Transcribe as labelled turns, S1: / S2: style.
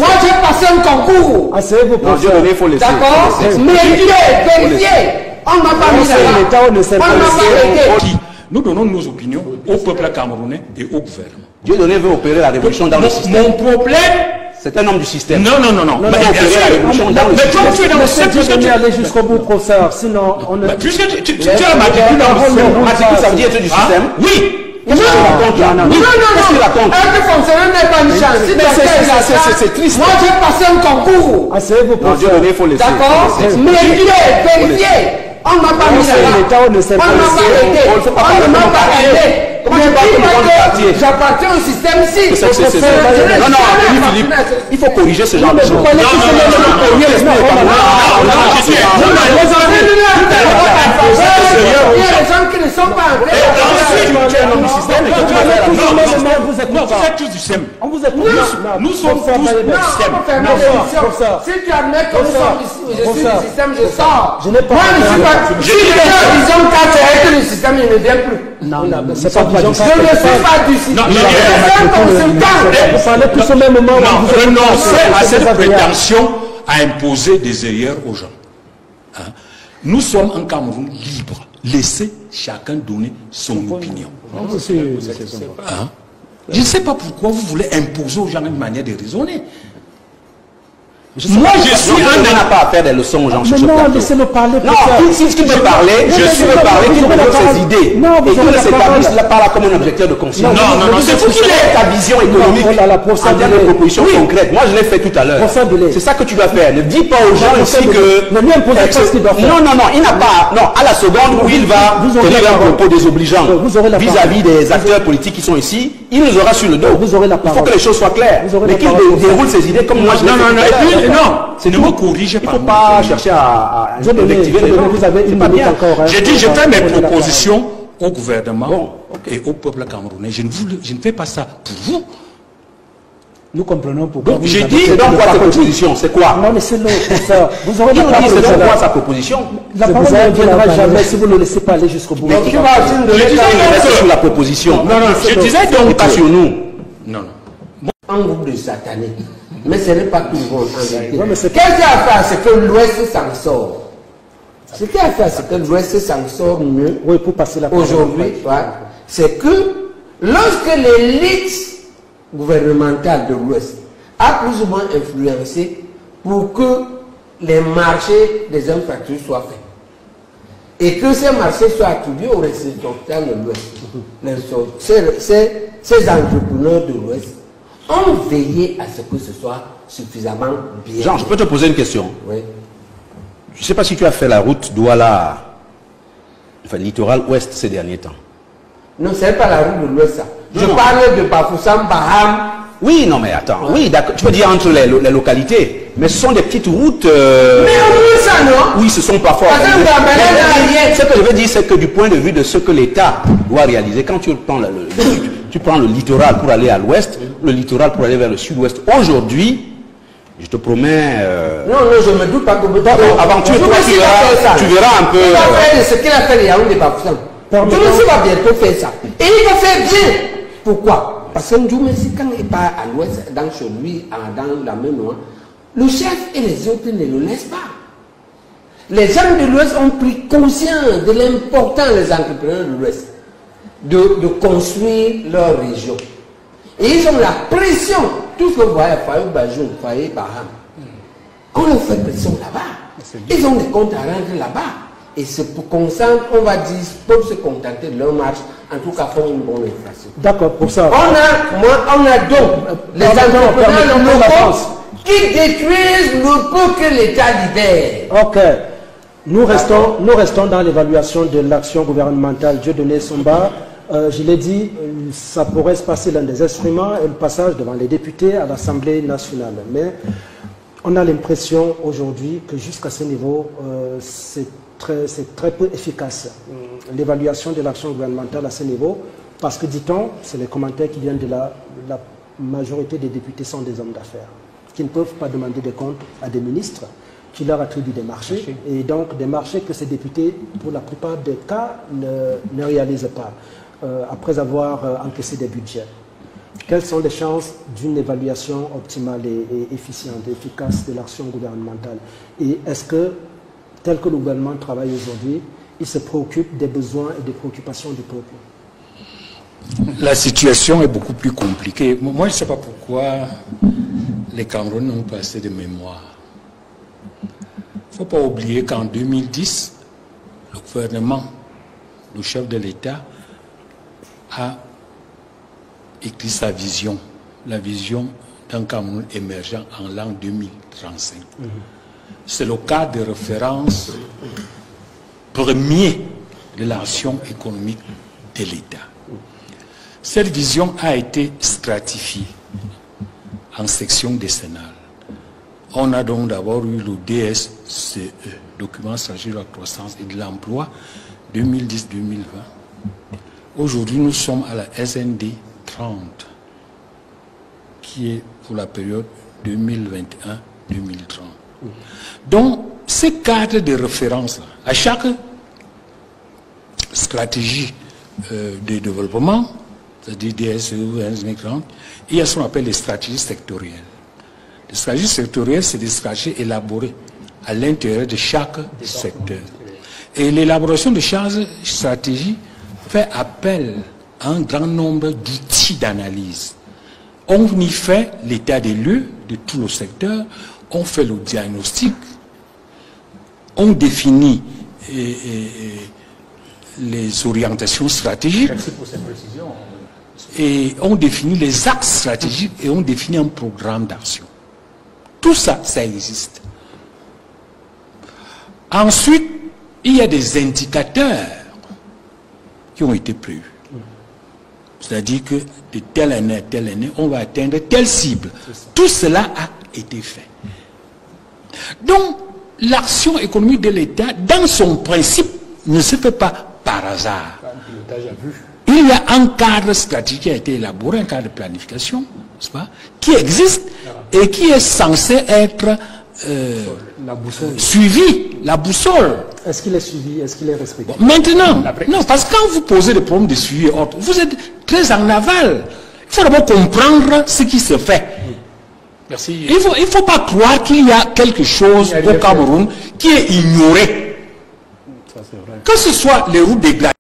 S1: Moi, j'ai passé un concours.
S2: Asseyez-vous, professeur.
S3: Il faut laisser.
S1: D'accord? Mérité, vérifié. On ne m'a pas mis là-bas. On ne m'a pas arrêté.
S4: Nous donnons nos opinions au peuple camerounais et au gouvernement.
S3: Dieu donné veut opérer la révolution dans le système.
S4: Mon problème...
S3: C'est un homme du système.
S4: Non. Mais bien sûr. Mais comme tu es dans le système, puisque tu
S2: aller jusqu'au bout, professeur. Sinon, on ne...
S4: Puisque tu as ma dictée dans le système.
S3: Ça veut dire être du système?
S4: Oui.
S1: Non. Un fonctionnaire n'est pas une chance.
S3: C'est triste.
S1: Moi, j'ai passé un concours.
S2: Asseyez-vous,
S3: Dieu
S2: professeur.
S3: donné, il faut laisser.
S1: D'accord? Mérité, vérifié. On ne m'a pas mis là-bas. On ne m'a pas arrêté.
S3: Comment tu parles comme un quartier?
S1: J'appartiens au système ici.
S3: Non, Philippe, il faut corriger ce genre de choses.
S1: Il y a des gens qui ne sont pas entrés.
S3: Tu es un homme du système et que tu vas faire la chose.
S4: Non, vous êtes tous du système.
S2: On vous écoute.
S4: Nous sommes tous du système.
S1: Si tu admets que je suis du système, je sors.
S2: Je n'ai pas.
S1: Moi, je ne suis pas. Si les gens disent que le système, il ne vient plus.
S2: Non, c'est pas
S1: Je ne suis pas du système.
S2: Vous parlez tous au même moment.
S4: Renoncez à cette prétention à imposer des erreurs aux gens. Nous sommes un Cameroun libre. Laissez chacun donner son opinion. Je ne sais pas pourquoi vous voulez imposer aux gens une manière de raisonner. Moi, je suis un...
S3: On n'a pas à faire des leçons aux gens sur ce plateau.
S2: Non, laissez-le parler.
S3: Non, si tu veux parler, je suis veux parler, qu'il me donne ses idées.
S2: Non, vous
S3: et qu'il s'établisse par là comme un objecteur de conscience.
S4: Non,
S3: c'est pour qu'il ait ta vision économique en termes de propositions concrètes. Moi, je l'ai fait tout à l'heure. C'est ça que tu dois faire. Ne dis pas aux gens ici que... Non, il n'a pas... Non, à la seconde où il va tenir un propos désobligeant vis-à-vis des acteurs politiques qui sont ici, il nous aura sur le dos. Il faut que les choses soient claires. Mais qu'il déroule ses idées comme moi je l'ai fait.
S4: Non, ne me corrigez pas.
S3: Il ne faut pas chercher à collectiver les gens.
S2: Vous avez une minute encore.
S4: J'ai dit, je fais mes propositions au gouvernement et au peuple camerounais. Je ne fais pas ça pour vous.
S2: Nous comprenons pourquoi.
S3: Donc j'ai dit, c'est donc quoi ta proposition? C'est quoi?
S2: Non, mais c'est long, professeur. Vous aurez
S3: la parole. C'est donc quoi sa proposition?
S2: La parole ne viendra jamais si vous ne laissez pas aller jusqu'au bout.
S3: Tu vas rester sur la proposition.
S4: Non, je disais donc
S3: pas sur nous.
S4: Non.
S1: Un groupe de satanés. Mais ce n'est pas tout le monde en vérité. Qu'est-ce qui a fait à ce que l'Ouest s'en sort? Ce qui a fait à ce que l'Ouest s'en sort mieux aujourd'hui, c'est que lorsque l'élite gouvernementale de l'Ouest a plus ou moins influencé pour que les marchés des infrastructures soient faits et que ces marchés soient attribués aux ressortissants de l'Ouest, ces entrepreneurs de l'Ouest ont veillé à ce que ce soit suffisamment bien.
S3: Jean, je peux te poser une question?
S1: Oui.
S3: Je ne sais pas si tu as fait la route Douala, enfin littoral ouest ces derniers temps.
S1: Non, ce n'est pas la route de l'ouest, ça. Je parle de Bafoussam, Baham.
S3: Oui, non, mais attends. Oui, d'accord. Tu peux dire entre les localités. Mais ce sont des petites routes.
S1: Mais oui, ça, non?
S3: Oui, ce sont parfois. Ce que je veux dire, c'est que du point de vue de ce que l'État doit réaliser, quand tu prends tu prends le littoral pour aller à l'ouest, le littoral pour aller vers le sud-ouest. Aujourd'hui, je te promets...
S1: Non, je ne me doute pas que...
S3: Aventure, tu verras un peu...
S1: Il va faire ce qu'il a fait les Yaoundé Bafoussam. Djoumessi va bientôt faire ça. Et il va faire bien. Pourquoi? Parce que Djoumessi, quand il part à l'ouest, chez lui, dans la même noix, le chef et les autres ne le laissent pas. Les gens de l'ouest ont pris conscience de l'important, les entrepreneurs de l'ouest, de construire leur région. Et ils ont la pression. Tout ce que vous voyez, Fayou Bajoum, Fayou Baham, on leur fait pression là-bas. Ils ont des comptes à rendre là-bas. Et se concentrent, on va dire, peuvent se contenter de leur marche, en tout cas font une bonne inflation.
S2: D'accord, pour ça.
S1: On a donc les entrepreneurs locaux qui détruisent le peu que l'État libère.
S2: Ok. Nous restons dans l'évaluation de l'action gouvernementale Dieudonné Somba. Je l'ai dit, ça pourrait se passer dans des instruments et le passage devant les députés à l'Assemblée nationale. Mais on a l'impression aujourd'hui que jusqu'à ce niveau, c'est très peu efficace, l'évaluation de l'action gouvernementale à ce niveau, parce que, dit-on, c'est les commentaires qui viennent de la majorité des députés sont des hommes d'affaires, qui ne peuvent pas demander des comptes à des ministres, qui leur attribuent des marchés, et donc des marchés que ces députés, pour la plupart des cas, ne réalisent pas, après avoir encaissé des budgets. Quelles sont les chances d'une évaluation optimale et efficiente, efficace de l'action gouvernementale? Et est-ce que, tel que le gouvernement travaille aujourd'hui, il se préoccupe des besoins et des préoccupations du peuple?
S4: La situation est beaucoup plus compliquée. Moi, je ne sais pas pourquoi les Camerounais n'ont pas assez de mémoire. Il ne faut pas oublier qu'en 2010, le gouvernement, le chef de l'État, a écrit sa vision, la vision d'un Cameroun émergent en l'an 2035. C'est le cadre de référence premier de l'action économique de l'État. Cette vision a été stratifiée en sections décennales. On a donc d'abord eu le DSCE, document stratégique de la croissance et de l'emploi, 2010-2020. Aujourd'hui, nous sommes à la SND 30, qui est pour la période 2021-2030. Donc, ces cadres de référence-là, à chaque stratégie de développement, c'est-à-dire DSE ou 2030, il y a ce qu'on appelle les stratégies sectorielles. Les stratégies sectorielles, c'est des stratégies élaborées à l'intérieur de chaque secteur. Et l'élaboration de chaque stratégie fait appel à un grand nombre d'outils d'analyse. On y fait l'état des lieux de tout le secteur, on fait le diagnostic, on définit les orientations stratégiques.
S3: Merci pour cette précision.
S4: Et on définit les axes stratégiques et on définit un programme d'action. Tout ça, ça existe. Ensuite, il y a des indicateurs qui ont été prévus. C'est-à-dire que de telle année à telle année, on va atteindre telle cible. Tout cela a été fait. Donc, l'action économique de l'État, dans son principe, ne se fait pas par hasard. Il y a un cadre stratégique qui a été élaboré, un cadre de planification, n'est-ce pas, qui existe et qui est censé être suivi, la boussole.
S2: Est-ce qu'il est suivi? Est-ce qu'il est respecté?
S4: Bon, maintenant, non, parce que quand vous posez des problèmes de suivi, vous êtes très en aval. Il faut d'abord comprendre ce qui se fait.
S3: Merci.
S4: Il ne faut pas croire qu'il y a quelque chose au Cameroun qui est ignoré.
S2: Ça, c'est vrai.
S4: Que ce soit les routes dégradées,